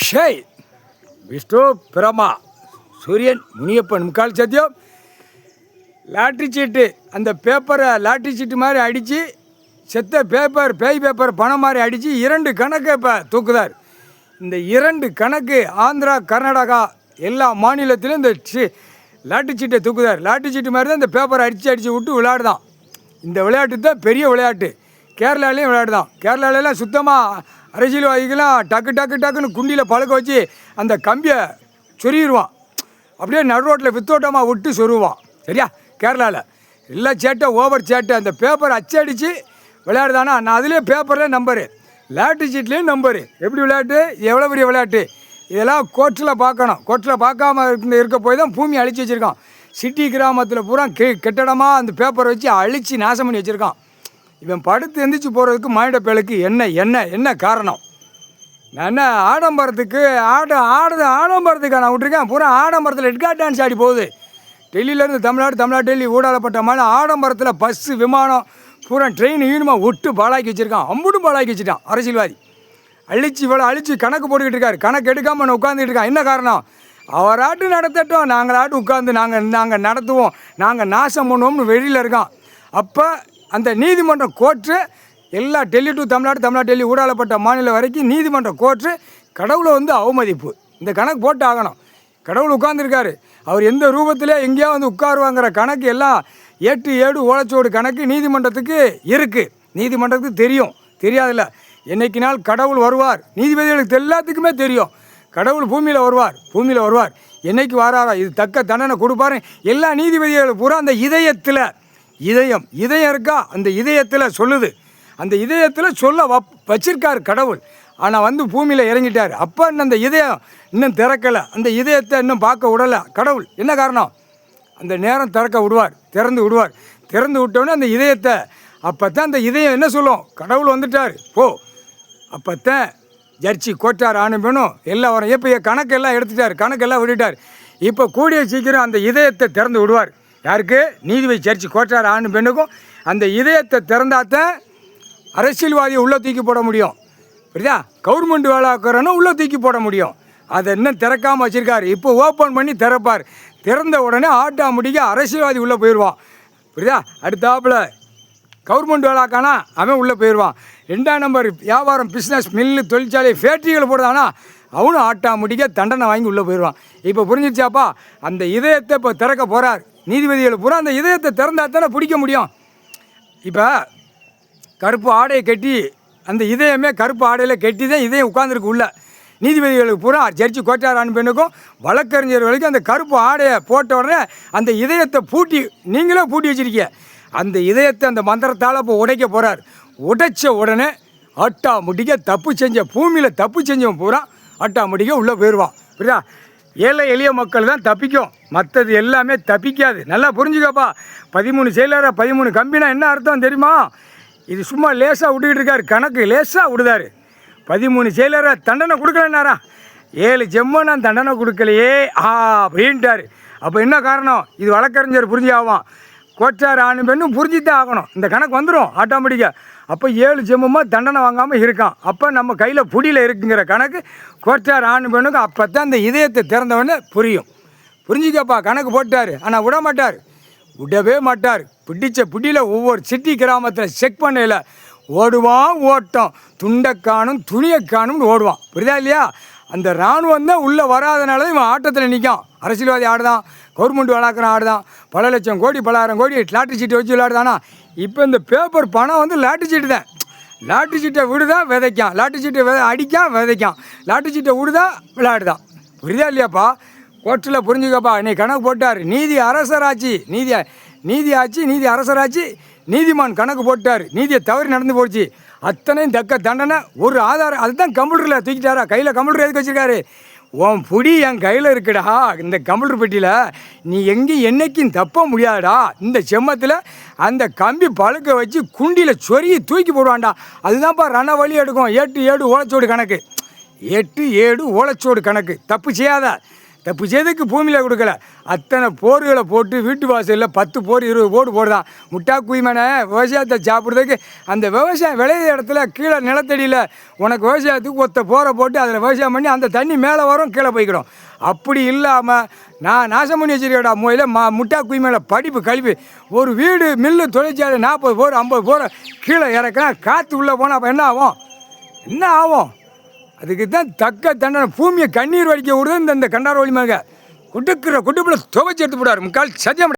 ஷேய் விஷ்ணு பிரமா சூரியன் முனியப்பன் முக்கால் சத்தியம் லாட்ரி சீட்டு அந்த பேப்பரை லாட்ரி சீட்டு மாதிரி அடித்து செத்த பேப்பர் பேய் பேப்பர் பணம் மாதிரி அடித்து 2 கணக்கு இப்போ தூக்குதார். இந்த 2 கணக்கு ஆந்திரா கர்நாடகா எல்லா மாநிலத்திலும் இந்த லாட்ரி சீட்டை தூக்குதார். லாட்ரி சீட்டு மாதிரி தான் இந்த பேப்பரை அடித்து விட்டு விளையாடுதான். இந்த விளையாட்டு தான் பெரிய விளையாட்டு. கேரளாலேயும் விளையாடுதான். கேரளாலெலாம் சுத்தமாக அரசியல்வாதிகளாம் டக்குன்னு குண்டியில் பழக்க வச்சு அந்த கம்பியை சொருகிடுவான். அப்படியே நடு ரோட்டில் வித்தோட்டமாக விட்டு சொருவான். சரியா? கேரளாவில் எல்லாம் சேட்டை ஓவர் சேட்டை. அந்த பேப்பரை அச்சடித்து விளையாடுதானா நான் அதுலேயே பேப்பரில் நம்பரு லாட்ரி சீட்லேயும் நம்பரு. எப்படி விளையாட்டு? எவ்வளோ பெரிய விளையாட்டு! இதெல்லாம் கோர்ட்டில் பார்க்கணும். கோர்ட்டில் பார்க்காம இருக்க போய் தான் பூமி அழிச்சு வச்சுருக்கான். சிட்டி கிராமத்தில் பூரா கெட்டடமாக அந்த பேப்பரை வச்சு அழித்து நாசம் பண்ணி வச்சுருக்கான். இவன் படுத்து எந்திரிச்சு போகிறதுக்கு மானிட பேலுக்கு என்ன காரணம்? நான் என்ன ஆடம்பரத்துக்கு ஆடம்பரத்துக்கு நான் விட்டுருக்கேன். பூரா ஆடம்பரத்தில் எட்காட் டான்ஸ் ஆடி போகுது. டெல்லியிலேருந்து தமிழ்நாடு டெல்லி ஊடாலப்பட்ட மாதிரி ஆடம்பரத்தில் பஸ்ஸு விமானம் பூரா ட்ரெயின் ஈனுமாக விட்டு பாலாக்கி வச்சுருக்கான். அம்புட்டும் பாலாக்கி வச்சுட்டான் அரசியல்வாதி. அழிச்சு கணக்கு போட்டுக்கிட்டு இருக்காரு. கணக்கு எடுக்காமல் நான் உட்காந்துக்கிட்டு இருக்கான். என்ன காரணம்? அவராட்டு நடத்தட்டும், நாங்களாட்டு உட்காந்து நாங்கள் நடத்துவோம், நாங்கள் நாசம் பண்ணுவோம்னு வெளியில் இருக்கான். அப்போ அந்த நீதிமன்றம் கோர்ட்டு எல்லா டெல்லி டு தமிழ்நாடு டெல்லி ஊடாலப்பட்ட மாநிலம் வரைக்கும் நீதிமன்றம் கோர்ட்டு கடவுளை அவமதிப்பு. இந்த கணக்கு போட்டு ஆகணும். கடவுள் உட்காந்துருக்காரு. அவர் எந்த ரூபத்திலே எங்கேயா உட்காருவாங்கிற கணக்கு எல்லாம் ஏடு ஓலைச்சோடு கணக்கு நீதிமன்றத்துக்கு இருக்குது. நீதிமன்றத்துக்கு தெரியாதில்ல. என்னைக்கு நாள் கடவுள் வருவார். நீதிபதிகளுக்கு எல்லாத்துக்குமே தெரியும். கடவுள் பூமியில் வருவார். என்னைக்கு வராரா இது தக்க தண்டனை கொடுப்பாரு. எல்லா நீதிபதிகளும் பூரா அந்த இதயம் இருக்கா? அந்த இதயத்தில் சொல்லுது. அந்த இதயத்தில் சொல்ல வச்சிருக்கார் கடவுள். ஆனால் பூமியில் இறங்கிட்டார். அப்போ அந்த இதயம் இன்னும் திறக்கலை. அந்த இதயத்தை இன்னும் பார்க்க விடலை கடவுள். என்ன காரணம்? அந்த நேரம் திறந்து விட்டோன்னே அந்த இதயத்தை அப்போ தான் அந்த இதயம் என்ன சொல்லும்? கடவுள் வந்துட்டார் போ. அப்போ தான் ஜட்ஜி கோட்டார் ஆணுபெண்ணும் எல்லாம் வரும். இப்போ கணக்கெல்லாம் எடுத்துட்டார், கணக்கெல்லாம் விட்டுட்டார். இப்போ கூடிய சீக்கிரம் அந்த இதயத்தை திறந்து விடுவார். யாருக்கு? நீதிபதி ஜட்ஜி கோட்டார் ஆணு பெண்ணுக்கும். அந்த இதயத்தை திறந்தாத்தான் அரசியல்வாதியை உள்ளே தூக்கி போட முடியும். புரியுதா? கவர்மெண்ட் வேலை ஆக்கிறனும் உள்ளே தூக்கி போட முடியும். அதை இன்னும் திறக்காமல் வச்சுருக்காரு. இப்போ ஓப்பன் பண்ணி திறப்பார். திறந்த உடனே ஆட்டாமுடிக்க அரசியல்வாதி உள்ளே போயிடுவான். புரியுதா? அடுத்தாப்பில் கவர்மெண்ட் வேலைக்கானா அவன் உள்ளே போயிடுவான். 2ஆம் நம்பர் வியாபாரம் பிஸ்னஸ் மில்லு தொழிற்சாலை ஃபேக்ட்ரிகள் போடுதானா அவனும் ஆட்டாமுடிக்க தண்டனை வாங்கி உள்ளே போயிடுவான். இப்போ புரிஞ்சிருச்சாப்பா? அந்த இதயத்தை இப்போ திறக்க போகிறார் நீதிபதிகள் பூரா. அந்த இதயத்தை திறந்தா தானே பிடிக்க முடியும். இப்போ கருப்பு ஆடையை கட்டி அந்த இதயமே கருப்பு ஆடையில் கட்டி தான் இதயம் உட்காந்துருக்கு உள்ள. நீதிபதிகளுக்கு பூரா ஜட்ஜி கோட்டார் ஆண் பெண்ணுக்கும் வழக்கறிஞர்களுக்கும் அந்த கருப்பு ஆடையை போட்ட உடனே அந்த இதயத்தை நீங்களே பூட்டி வச்சிருக்கீங்க. அந்த இதயத்தை அந்த மந்திரத்தால் இப்போ உடைக்க போகிறார். உடைச்ச உடனே ஆட்டாமுடிக்க பூமியில் தப்பு செஞ்சவன் பூரா ஆட்டாமுடிக்க உள்ளே போயிடுவான். புரியுதா? ஏழை எளிய மக்கள் தான் தப்பிக்கும், மற்றது எல்லாமே தப்பிக்காது. நல்லா புரிஞ்சுக்கப்பா. 13 செயலரை 13 கம்பினா என்ன அர்த்தம் தெரியுமா? இது சும்மா லேசாக விட்டுக்கிட்டு இருக்காரு. கணக்கு லேசாக விடுதாரு. 13 செயலரை தண்டனை கொடுக்கலன்னாரா? 7 ஜெம்ம நான் தண்டனை கொடுக்கலையே அப்படின்ட்டார். அப்போ என்ன காரணம்? இது வழக்கறிஞர் புரிஞ்சாவான். கோட்டார் ஆணு பெண்ணும் புரிஞ்சுதான் ஆகணும். இந்த கணக்கு வந்துடும் ஆட்டோமேட்டிக்காக. அப்போ 7 ஜெம்மமாக தண்டனை வாங்காமல் இருக்கான். அப்போ நம்ம கையில் புடியில் இருக்குங்கிற கணக்கு கோட்டார் ஆணு பெண்ணுக்கு அப்போ தான் இந்த இதயத்தை திறந்தவொடனே புரிஞ்சுக்கப்பா. கணக்கு போட்டார். ஆனால் விடவே மாட்டார். பிடிச்ச பிடியில் ஒவ்வொரு சிட்டி கிராமத்தில் செக் பண்ணல ஓடுவான். ஓட்டம் துண்டை காணும் துணியை காணும்னு ஓடுவான். புரியுதா இல்லையா? அந்த இராணுவம் தான் உள்ளே வராதனால தான் இவன் ஆட்டத்தில் நிற்கான். அரசியல்வாதி ஆடுதான், கவர்மெண்ட் விளாக்குறான் ஆடுதான், பல லட்சம் கோடி 10,000 கோடி லாட்ரி சீட்டை வச்சு விளையாடுதானா. இப்போ இந்த பேப்பர் பணம் லாட்ரி சீட்டு தான். லாட்ரி சீட்டை விடுதான் விதைக்கான், லாட்ரி சீட்டை அடிக்கான் விதைக்கான், லாட்ரி சீட்டை விடுதான் விளையாடுதான். புரியுதா இல்லையாப்பா? கோர்ட்டில் புரிஞ்சுக்கப்பா. இன்னைக்கு கணக்கு போட்டார். நீதி அரசராட்சி நீதிமான் கணக்கு போட்டார். நீதியை தவறி நடந்து போச்சு. அத்தனையும் தக்க தண்டனை ஒரு ஆதாரம். அதுதான் கம்ப்யூட்டரில் தூக்கிட்டாரா? கையில் கம்ப்யூட்டர் எதுக்கு வச்சுருக்காரு? உன் புடி என் கையில் இருக்குடா. இந்த கம்ப்யூட்டர் பெட்டியில் நீ எங்கேயும் என்றைக்கும் தப்ப முடியாதுடா. இந்த செம்மத்தில் அந்த கம்பி பழுக்க வச்சு குண்டியில் சொருகி தூக்கி போடுவான்டா. அதுதான்ப்பா ரண வழி எடுக்கும். 8 ஓலைச்சோடு கணக்கு. 8 ஓலைச்சோடு கணக்கு. தப்பு செய்யாத. தப்பு செய்ததுக்கு பூமியில் கொடுக்கல. அத்தனை போர்களை போட்டு வீட்டு வாசலில் 10 போர் 20 போர் போடுதான். முட்டா குயிமான விவசாயத்தை சாப்பிட்றதுக்கு அந்த விவசாயம் விளையிற இடத்துல கீழே நிலத்தடியில் உனக்கு விவசாயத்துக்கு ஒத்த போரை போட்டு அதில் விவசாயம் பண்ணி அந்த தண்ணி மேலே வரும் கீழே போய்க்கிடும். அப்படி இல்லாமல் நான் நாசம் பண்ணி வச்சிருக்கேடா மூலையில் முட்டா குயிமையில் படிப்பு கல்வி ஒரு வீடு மில்லு தொழிற்சாலை 40 போர் 50 போரை கீழே இறக்குனா காற்று உள்ளே போனால் அப்போ என்ன ஆகும்? அதுக்கு தான் தக்க தண்டனை. பூமியை கண்ணீர் வடிக்க விடுறது இந்த கண்டார வழி மேலே குட்டுக்குள்ள துவைச்சி எடுத்து போடாரு முக்கால் சத்தியம்.